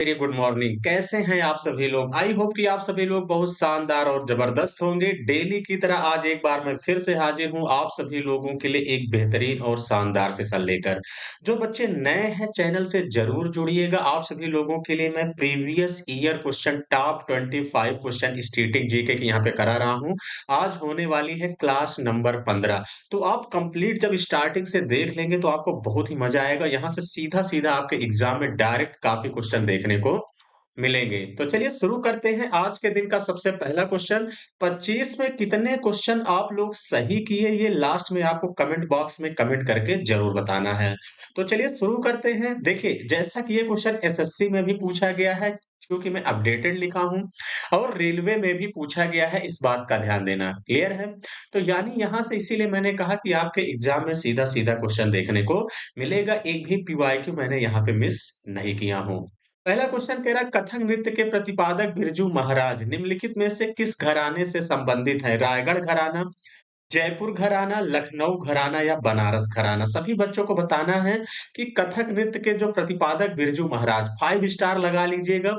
Very good morning. कैसे हैं आप सभी लोग? आई होप कि आप सभी लोग बहुत शानदार और जबरदस्त होंगे। डेली की तरह आज एक बार मैं फिर से हाजिर हूँ आप सभी लोगों के लिए एक बेहतरीन और शानदार सेशन लेकर। जो बच्चे नए हैं चैनल से जरूर जुड़िएगा। आप सभी लोगों के लिए मैं previous year question top 25 question static GK के यहाँ पे करा रहा हूँ। आज होने वाली है क्लास नंबर 15। तो आप कंप्लीट जब स्टार्टिंग से देख लेंगे तो आपको बहुत ही मजा आएगा। यहाँ से सीधा सीधा आपके एग्जाम में डायरेक्ट काफी क्वेश्चन देखने को मिलेंगे। तो चलिए शुरू करते हैं आज के दिन का सबसे पहला क्वेश्चन। 25 में कितने क्वेश्चन आप लोग सही किए ये लास्ट में आपको कमेंट बॉक्स में कमेंट करके जरूर बताना है। तो चलिए शुरू करते हैं। देखिए जैसा कि ये क्वेश्चन एसएससी में भी पूछा गया है, क्योंकि मैं अपडेटेड लिखा हूं, और रेलवे में भी पूछा गया है, इस बात का ध्यान देना। क्लियर है? तो यानी यहां से इसीलिए मैंने कहा कि आपके एग्जाम में सीधा सीधा क्वेश्चन देखने को मिलेगा। एक भी पीवाईक्यू मैंने यहाँ पे मिस नहीं किया हूं। पहला क्वेश्चन कह रहा है, कथक नृत्य के प्रतिपादक बिरजू महाराज निम्नलिखित में से किस घराने से संबंधित है? रायगढ़ घराना, जयपुर घराना, लखनऊ घराना या बनारस घराना? सभी बच्चों को बताना है कि कथक नृत्य के जो प्रतिपादक बिरजू महाराज, 5 स्टार लगा लीजिएगा।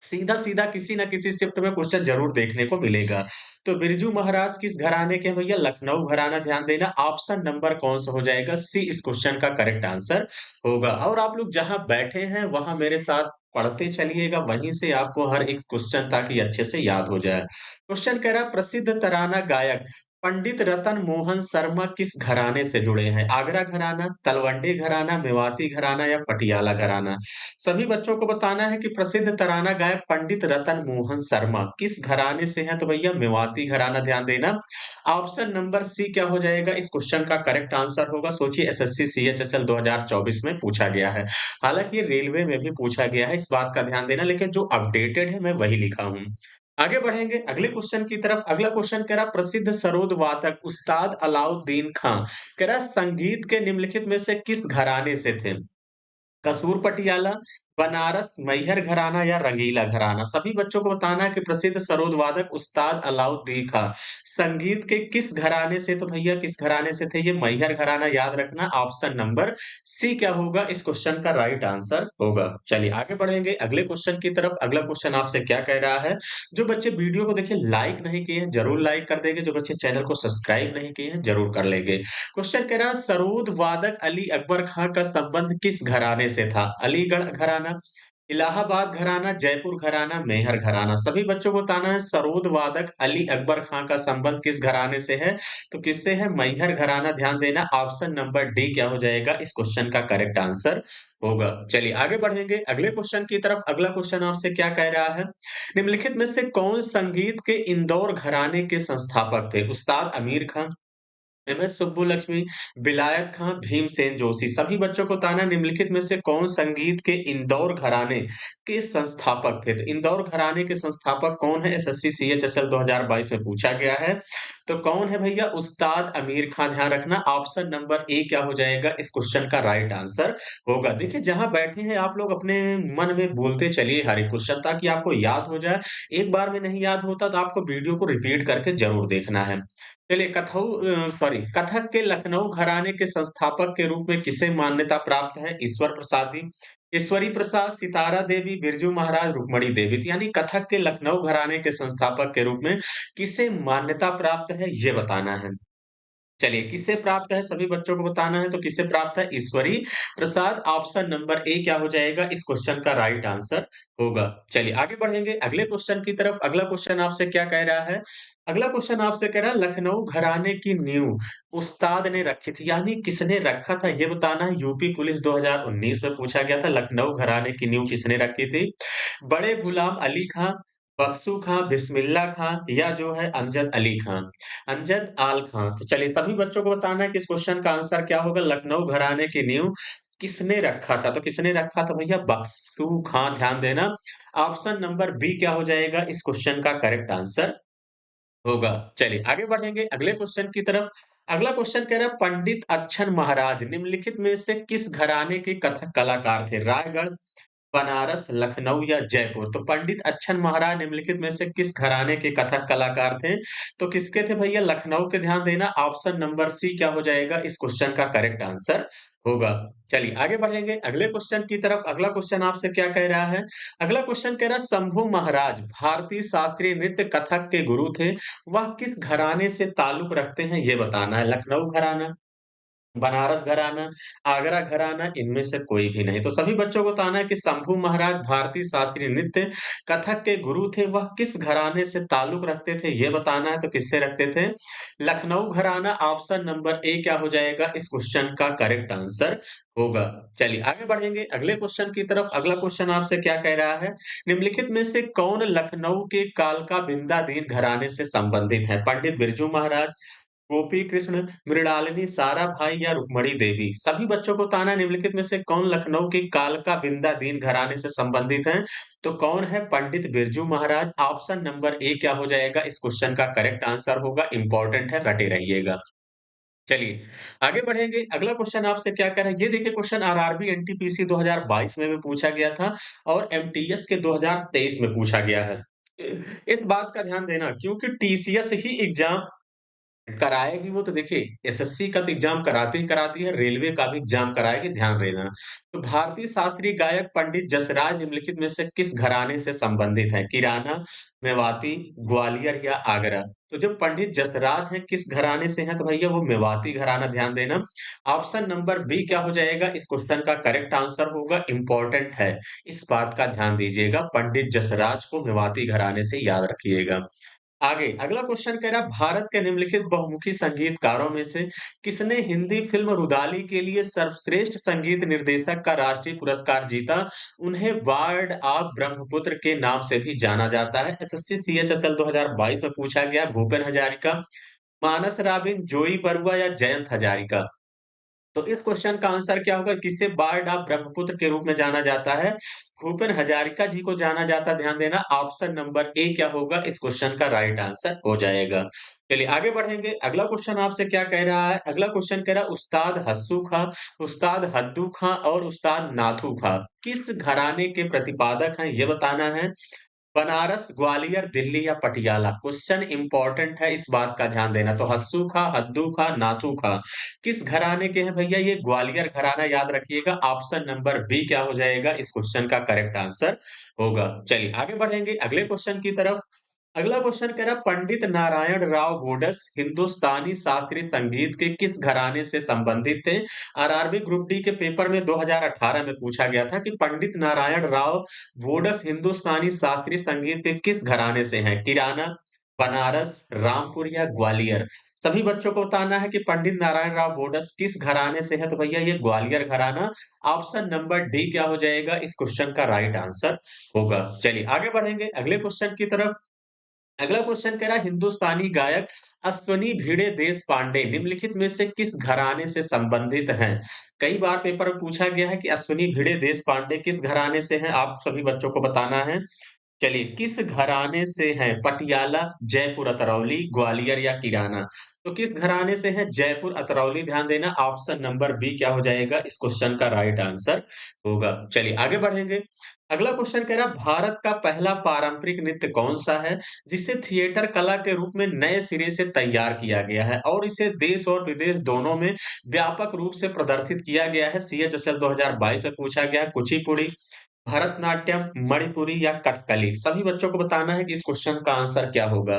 सीधा सीधा किसी ना किसी शिफ्ट में क्वेश्चन जरूर देखने को मिलेगा। तो बिरजू महाराज किस घराने के हैं भैया? लखनऊ घराना। ध्यान देना, ऑप्शन नंबर कौन सा हो जाएगा? सी इस क्वेश्चन का करेक्ट आंसर होगा। और आप लोग जहां बैठे हैं वहां मेरे साथ पढ़ते चलिएगा, वहीं से आपको हर एक क्वेश्चन ताकि अच्छे से याद हो जाए। क्वेश्चन कह रहा है, प्रसिद्ध तराना गायक पंडित रतन मोहन शर्मा किस घराने से जुड़े हैं? आगरा घराना, तलवंडी घराना, मेवाती घराना या पटियाला घराना? सभी बच्चों को बताना है कि प्रसिद्ध तराना गायक पंडित रतन मोहन शर्मा किस घराने से हैं? तो भैया मेवाती घराना। ध्यान देना, ऑप्शन नंबर सी क्या हो जाएगा? इस क्वेश्चन का करेक्ट आंसर होगा। सोचिए एसएससी सीएचएसएल 2024 में पूछा गया है। हालांकि ये रेलवे में भी पूछा गया है, इस बात का ध्यान देना, लेकिन जो अपडेटेड है मैं वही लिखा हूं। आगे बढ़ेंगे अगले क्वेश्चन की तरफ। अगला क्वेश्चन कह रहा, प्रसिद्ध सरोद वादक उस्ताद अलाउद्दीन खां कह रहा संगीत के निम्नलिखित में से किस घराने से थे? कसूर पटियाला, बनारस, मैहर घराना या रंगीला घराना? सभी बच्चों को बताना है कि प्रसिद्ध सरोद वादक उस्ताद अलाउद्दीन खां संगीत के किस घराने से? तो भैया किस घराने से थे? ये मैहर घराना। याद रखना, ऑप्शन नंबर सी क्या होगा? इस क्वेश्चन का राइट आंसर होगा। चलिए आगे बढ़ेंगे अगले क्वेश्चन की तरफ। अगला क्वेश्चन आपसे क्या कह रहा है? जो बच्चे वीडियो को देखिए लाइक नहीं किए हैं जरूर लाइक कर देंगे, जो बच्चे चैनल को सब्सक्राइब नहीं किए हैं जरूर कर लेंगे। क्वेश्चन कह रहा है, सरोद वादक अली अकबर खां का संबंध किस घराने से था? अलीगढ़ घराना, इलाहाबाद घराना, जयपुर घराना, मेहर घराना? सभी बच्चों को बताना है सरोद वादक अली अकबर खां का संबंध किस घराने से है? तो किससे है? मैहर घराना। ध्यान देना, ऑप्शन नंबर डी क्या हो जाएगा? इस क्वेश्चन का करेक्ट आंसर होगा। चलिए आगे बढ़ेंगे अगले क्वेश्चन की तरफ। अगला क्वेश्चन आपसे क्या कह रहा है? निम्नलिखित में से कौन संगीत के इंदौर घराने के संस्थापक थे? उस्ताद अमीर खां, एमएस सुब्बुलक्ष्मी, विलायत खां, भीमसेन जोशी? सभी बच्चों को बताना, निम्नलिखित में से कौन संगीत के इंदौर घराने के संस्थापक थे? तो इंदौर घराने के संस्थापक कौन है? एसएससी सीएचएसएल 2022 में पूछा गया है। तो कौन है भैया? उस्ताद अमीर खां। ध्यान रखना, ऑप्शन नंबर ए क्या हो जाएगा? इस क्वेश्चन का राइट आंसर होगा। देखिए जहां बैठे हैं आप लोग अपने मन में बोलते चलिए हर एक क्वेश्चन ताकि आपको याद हो जाए। एक बार में नहीं याद होता तो आपको वीडियो को रिपीट करके जरूर देखना है। चलिए कथक के लखनऊ घराने के संस्थापक के रूप में किसे मान्यता प्राप्त है? ईश्वर प्रसादी, ईश्वरी प्रसाद, सितारा देवी, बिरजू महाराज, रुक्मणी देवी? तो यानी कथक के लखनऊ घराने के संस्थापक के रूप में किसे मान्यता प्राप्त है ये बताना है। चलिए किससे प्राप्त है सभी बच्चों को बताना है। तो किससे प्राप्त है? Ishwari Prasad. Option number A क्या हो जाएगा? इस क्वेश्चन का राइट आंसर होगा। चलिए आगे बढ़ेंगे अगले क्वेश्चन की तरफ। अगला क्वेश्चन आपसे क्या कह रहा है? अगला क्वेश्चन आपसे कह रहा है, लखनऊ घराने की नींव उस्ताद ने रखी थी, यानी किसने रखा था ये बताना है। यूपी पुलिस 2019 में पूछा गया था, लखनऊ घराने की नींव किसने रखी थी? बड़े गुलाम अली खां, बख्शू खां, बिस्मिल्ला खां या जो है अमजद अली खां? अमजद आल खां। तो चलिए सभी बच्चों को बताना है कि इस क्वेश्चन का आंसर क्या होगा? लखनऊ घराने की नींव किसने रखा था? तो किसने रखा था भैया? बख्शू खां। ध्यान देना, ऑप्शन नंबर बी क्या हो जाएगा? इस क्वेश्चन का करेक्ट आंसर होगा। चलिए आगे बढ़ेंगे अगले क्वेश्चन की तरफ। अगला क्वेश्चन कह रहा है, पंडित अच्छन महाराज निम्नलिखित में से किस घराने के कथक कलाकार थे? रायगढ़, बनारस, लखनऊ या जयपुर? तो पंडित अच्छन महाराज निम्नलिखित में से किस घराने के कथक कलाकार थे? तो किसके थे भैया? लखनऊ के। ध्यान देना, ऑप्शन नंबर सी क्या हो जाएगा इस क्वेश्चन का करेक्ट आंसर होगा। चलिए आगे बढ़ेंगे अगले क्वेश्चन की तरफ। अगला क्वेश्चन आपसे क्या कह रहा है? अगला क्वेश्चन कह रहा है शंभू महाराज भारतीय शास्त्रीय नृत्य कथक के गुरु थे। वह किस घराने से ताल्लुक रखते हैं ये बताना है। लखनऊ घराना, बनारस घराना, आगरा घराना, इनमें से कोई भी नहीं। तो सभी बच्चों को बताना है कि शंभू महाराज भारतीय शास्त्रीय नृत्य कथक के गुरु थे, वह किस घराने से ताल्लुक रखते थे ये बताना है। तो किससे रखते थे? लखनऊ घराना। ऑप्शन नंबर ए क्या हो जाएगा इस क्वेश्चन का करेक्ट आंसर होगा। चलिए आगे बढ़ेंगे अगले क्वेश्चन की तरफ। अगला क्वेश्चन आपसे क्या कह रहा है? निम्नलिखित में से कौन लखनऊ के कालका बिंदादीन घराने से संबंधित है? पंडित बिरजू महाराज, गोपी कृष्ण, मृणालिनी, साराभाई या रुक्मणी देवी? सभी बच्चों को बताना है निम्नलिखित में से कौन लखनऊ की कालका बिंदादीन घराने से संबंधित हैं? तो कौन है? Pandit Birju Maharaj. Option number A क्या हो जाएगा इस क्वेश्चन का करेक्ट आंसर होगा। इंपॉर्टेंट है, रटे रहिएगा। चलिए आगे बढ़ेंगे अगला क्वेश्चन आपसे क्या कह रहा है? ये देखिए क्वेश्चन आरआरबी एनटीपीसी 2022 में भी पूछा गया था और एमटीएस के 2023 में पूछा गया है। इस बात का ध्यान देना क्योंकि टीसीएस ही एग्जाम कराएगी। वो तो देखिए एसएससी का तो एग्जाम कराती ही कराती है, रेलवे का भी एग्जाम कराएगी, ध्यान देना। तो भारतीय शास्त्रीय गायक पंडित जसराज निम्नलिखित में से किस घराने से संबंधित है? किराना, मेवाती, ग्वालियर या आगरा? तो जो पंडित जसराज हैं किस घराने से हैं? तो भैया वो मेवाती घराना, ध्यान देना। ऑप्शन नंबर बी क्या हो जाएगा इस क्वेश्चन का करेक्ट आंसर होगा। इंपॉर्टेंट है, इस बात का ध्यान दीजिएगा। पंडित जसराज को मेवाती घराने से याद रखिएगा। आगे अगला क्वेश्चन कह रहा है भारत के निम्नलिखित बहुमुखी संगीतकारों में से किसने हिंदी फिल्म रुदाली के लिए सर्वश्रेष्ठ संगीत निर्देशक का राष्ट्रीय पुरस्कार जीता? उन्हें वार्ड ऑफ ब्रह्मपुत्र के नाम से भी जाना जाता है। एसएससी सीएचएसएल 2022 में पूछा गया। भूपेन हजारिका, मानस राबिन, जोई बरुआ या जयंत हजारिका? तो इस क्वेश्चन का आंसर क्या होगा? किसे बार्ड ऑफ ब्रह्मपुत्र के रूप में जाना जाता है? भूपेन हजारिका जी को जाना जाता है। ध्यान देना, ऑप्शन नंबर ए क्या होगा इस क्वेश्चन का राइट आंसर हो जाएगा। चलिए आगे बढ़ेंगे अगला क्वेश्चन आपसे क्या कह रहा है? अगला क्वेश्चन कह रहा है उस्ताद हस्सू खां, उस्ताद हद्दू खां और उस्ताद नाथू खां किस घराने के प्रतिपादक हैं ये बताना है। बनारस, ग्वालियर, दिल्ली या पटियाला? क्वेश्चन इंपॉर्टेंट है, इस बात का ध्यान देना। तो हस्सू खां, हद्दू खां, नाथू खां किस घराने के हैं भैया? ये ग्वालियर घराना, याद रखिएगा। ऑप्शन नंबर बी क्या हो जाएगा इस क्वेश्चन का करेक्ट आंसर होगा। चलिए आगे बढ़ेंगे अगले क्वेश्चन की तरफ। अगला क्वेश्चन कह रहा है पंडित नारायण राव गोडस हिंदुस्तानी शास्त्रीय संगीत के किस घराने से संबंधित थे? आरआरबी ग्रुप डी के पेपर में 2018 में पूछा गया था कि पंडित नारायण राव वोडस हिंदुस्तानी शास्त्रीय संगीत के किस घराने से हैं? किराना, बनारस, रामपुर या ग्वालियर? सभी बच्चों को बताना है कि पंडित नारायण राव वोडस किस घराने से है। तो भैया ये ग्वालियर घराना। ऑप्शन नंबर डी क्या हो जाएगा इस क्वेश्चन का राइट आंसर होगा। चलिए आगे बढ़ेंगे अगले क्वेश्चन की तरफ। अगला क्वेश्चन कह रहा है हिंदुस्तानी गायक अश्वनी भिड़े देश पांडे निम्नलिखित में से किस घराने से संबंधित हैं? कई बार पेपर में पूछा गया है कि अश्वनी भिड़े देश पांडे किस घराने से हैं, आप सभी बच्चों को बताना है। चलिए किस घराने से हैं? पटियाला, जयपुर अतरौली, ग्वालियर या किराना? तो किस घराने से हैं? जयपुर अतरौली। ध्यान देना, ऑप्शन नंबर बी क्या हो जाएगा इस क्वेश्चन का राइट आंसर होगा। चलिए आगे बढ़ेंगे। अगला क्वेश्चन कह रहा है भारत का पहला पारंपरिक नृत्य कौन सा है जिसे थिएटर कला के रूप में नए सिरे से तैयार किया गया है और इसे देश और विदेश दोनों में व्यापक रूप से प्रदर्शित किया गया है? सीएचएसएल 2022 में पूछा गया है। कुचिपुड़ी, भरतनाट्यम, मणिपुरी या कथकली? सभी बच्चों को बताना है कि इस क्वेश्चन का आंसर क्या होगा।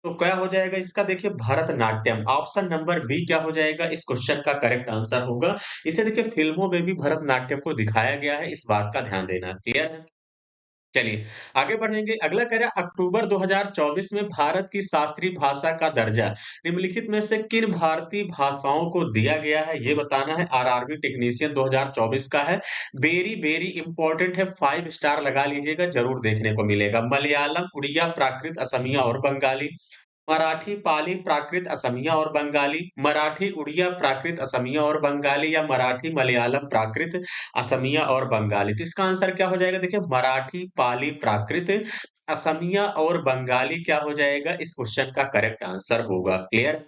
तो क्या हो जाएगा इसका? देखिए भरतनाट्यम। ऑप्शन नंबर बी क्या हो जाएगा इस क्वेश्चन का करेक्ट आंसर होगा। इसे देखिए फिल्मों में भी भरतनाट्यम को दिखाया गया है, इस बात का ध्यान देना। क्लियर है? चलिए आगे बढ़ेंगे। अगला कह रहा है अक्टूबर 2024 में भारत की शास्त्रीय भाषा का दर्जा निम्नलिखित में से किन भारतीय भाषाओं को दिया गया है ये बताना है। आरआरबी टेक्नीशियन 2024 का है। वेरी वेरी इंपॉर्टेंट है, 5 स्टार लगा लीजिएगा, जरूर देखने को मिलेगा। मलयालम, उड़िया, प्राकृत, असमिया और बंगाली? मराठी, पाली, प्राकृत, असमिया और बंगाली? मराठी, उड़िया, प्राकृत, असमिया और बंगाली या मराठी, मलयालम, प्राकृत, असमिया और बंगाली? तो इसका आंसर क्या हो जाएगा? देखिए मराठी, पाली, प्राकृत, असमिया और बंगाली क्या हो जाएगा इस क्वेश्चन का करेक्ट आंसर होगा। क्लियर?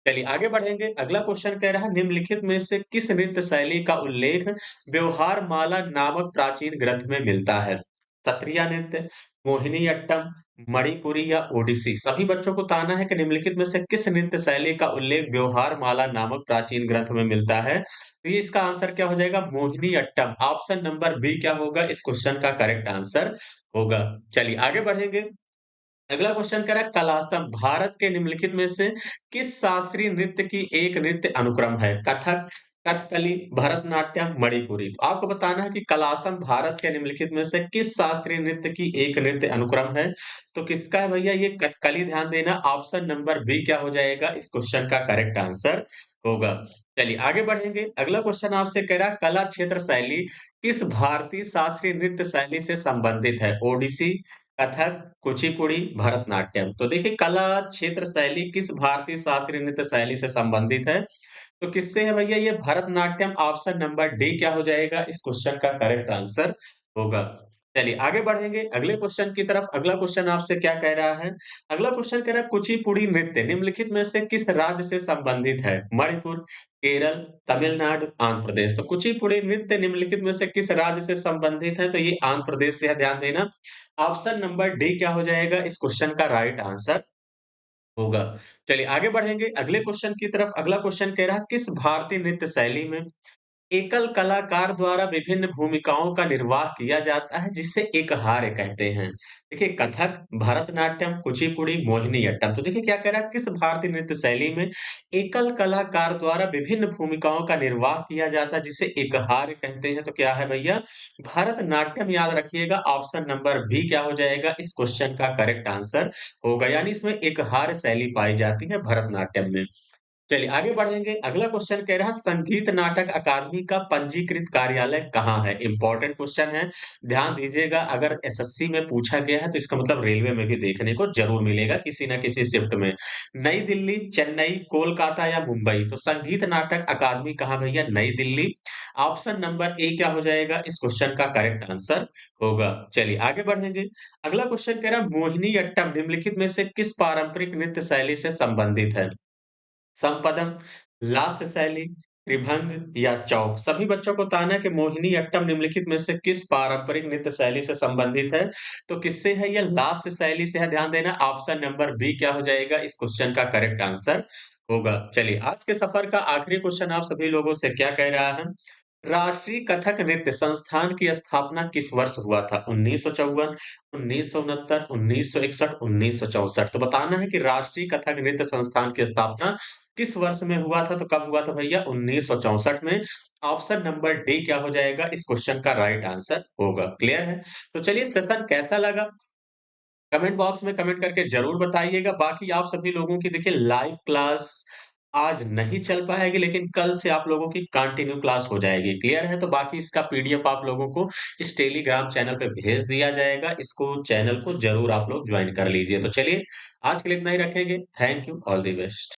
चलिए आगे बढ़ेंगे। अगला क्वेश्चन कह रहा है निम्नलिखित में से किस नृत्य शैली का उल्लेख व्यवहार माला नामक प्राचीन ग्रंथ में मिलता है? सत्रिया नृत्य, मोहिनीअट्टम, मणिपुरी या ओडिसी? सभी बच्चों को बताना है कि निम्नलिखित में से किस नृत्य शैली का उल्लेख व्यवहार माला नामक प्राचीन ग्रंथ में मिलता है? तो ये इसका आंसर क्या हो जाएगा? मोहिनीअट्टम। ऑप्शन नंबर बी क्या होगा इस क्वेश्चन का करेक्ट आंसर होगा। चलिए आगे बढ़ेंगे। अगला क्वेश्चन कह रहा है कलासम भारत के निम्नलिखित में से किस शास्त्रीय नृत्य की एक नृत्य अनुक्रम है? कथक, कथकली, भरतनाट्यम, मणिपुरी? तो आपको बताना है कि कलासम भारत के निम्नलिखित में से किस शास्त्रीय नृत्य की एक नृत्य अनुक्रम है? तो किसका है भैया? ये कथकली। ध्यान देना, ऑप्शन नंबर बी क्या हो जाएगा इस क्वेश्चन का करेक्ट आंसर होगा। चलिए आगे बढ़ेंगे। अगला क्वेश्चन आपसे कह रहा है कला क्षेत्र शैली किस भारतीय शास्त्रीय नृत्य शैली से संबंधित है? ओडिसी, कथक, कुचिपुड़ी, भरतनाट्यम? तो देखिए कला क्षेत्र शैली किस भारतीय शास्त्रीय नृत्य शैली से संबंधित है? तो किससे है भैया? ये भरतनाट्यम। ऑप्शन नंबर डी क्या हो जाएगा इस क्वेश्चन का करेक्ट आंसर होगा। चलिए आगे बढ़ेंगे अगले क्वेश्चन की तरफ। अगला क्वेश्चन आपसे क्या कह रहा है? अगला क्वेश्चन कह रहा है कुचिपुड़ी नृत्य निम्नलिखित में से किस राज्य से संबंधित है? मणिपुर, केरल, तमिलनाडु, आंध्र प्रदेश? तो कुचिपुड़ी नृत्य निम्नलिखित में से किस राज्य से संबंधित है? तो ये आंध्र प्रदेश से है। ध्यान देना, ऑप्शन नंबर डी क्या हो जाएगा इस क्वेश्चन का राइट आंसर होगा। चलिए आगे बढ़ेंगे अगले क्वेश्चन की तरफ। अगला क्वेश्चन कह रहा है किस भारतीय नृत्य शैली में एकल कलाकार द्वारा विभिन्न भूमिकाओं का निर्वाह किया जाता है जिसे एकहार्य कहते हैं? देखिए कथक, भरतनाट्यम, कुचिपुड़ी, मोहिनीअट्टम? तो देखिए क्या कह रहा है किस भारतीय नृत्य शैली में एकल कलाकार द्वारा विभिन्न भूमिकाओं का निर्वाह किया जाता है जिसे एकहार्य कहते हैं? तो क्या है भैया? भरतनाट्यम। याद रखिएगा, ऑप्शन नंबर बी क्या हो जाएगा इस क्वेश्चन का करेक्ट आंसर होगा। यानी इसमें एकहार्य शैली पाई जाती है भरतनाट्यम में। चलिए आगे बढ़ेंगे। अगला क्वेश्चन कह रहा है संगीत नाटक अकादमी का पंजीकृत कार्यालय कहाँ है? इंपॉर्टेंट क्वेश्चन है, ध्यान दीजिएगा। अगर एसएससी में पूछा गया है तो इसका मतलब रेलवे में भी देखने को जरूर मिलेगा किसी न किसी शिफ्ट में। नई दिल्ली, चेन्नई, कोलकाता या मुंबई? तो संगीत नाटक अकादमी कहाँ भैया? नई दिल्ली। ऑप्शन नंबर ए क्या हो जाएगा इस क्वेश्चन का करेक्ट आंसर होगा। चलिए आगे बढ़ेंगे। अगला क्वेश्चन कह रहा है मोहिनीअट्टम निम्नलिखित में से किस पारंपरिक नृत्य शैली से संबंधित है? संपदम, लास्य शैली, त्रिभंग या चौक? सभी बच्चों को बताना है कि मोहिनीअट्टम निम्नलिखित में से किस पारंपरिक नृत्य शैली से संबंधित है? तो किससे है? ये लास्य शैली से है। ध्यान देना, ऑप्शन नंबर बी क्या हो जाएगा इस क्वेश्चन का करेक्ट आंसर होगा। चलिए आज के सफर का आखिरी क्वेश्चन आप सभी लोगों से क्या कह रहा है? राष्ट्रीय कथक नृत्य संस्थान की स्थापना किस वर्ष हुआ था? 1954, 1969, 1961, 1964? तो बताना है कि राष्ट्रीय कथक नृत्य संस्थान की स्थापना किस वर्ष में हुआ था? तो कब हुआ था भैया? 1964 में। ऑप्शन नंबर डी क्या हो जाएगा इस क्वेश्चन का राइट आंसर होगा। क्लियर है? तो चलिए सेशन कैसा लगा? कमेंट बॉक्स में कमेंट करके ज़रूर बताइएगा। बाकी आप सभी लोगों की देखिए लाइव क्लास आज नहीं चल पाएगी, लेकिन कल से आप लोगों की कंटिन्यू क्लास हो जाएगी। क्लियर है? तो बाकी इसका पीडीएफ आप लोगों को इस टेलीग्राम चैनल पे भेज दिया जाएगा। इसको चैनल को ज़रूर आप लोग जॉइन कर लीजिए। तो चलिए आज के लिए इतना ही रखेंगे। Thank you, all the best.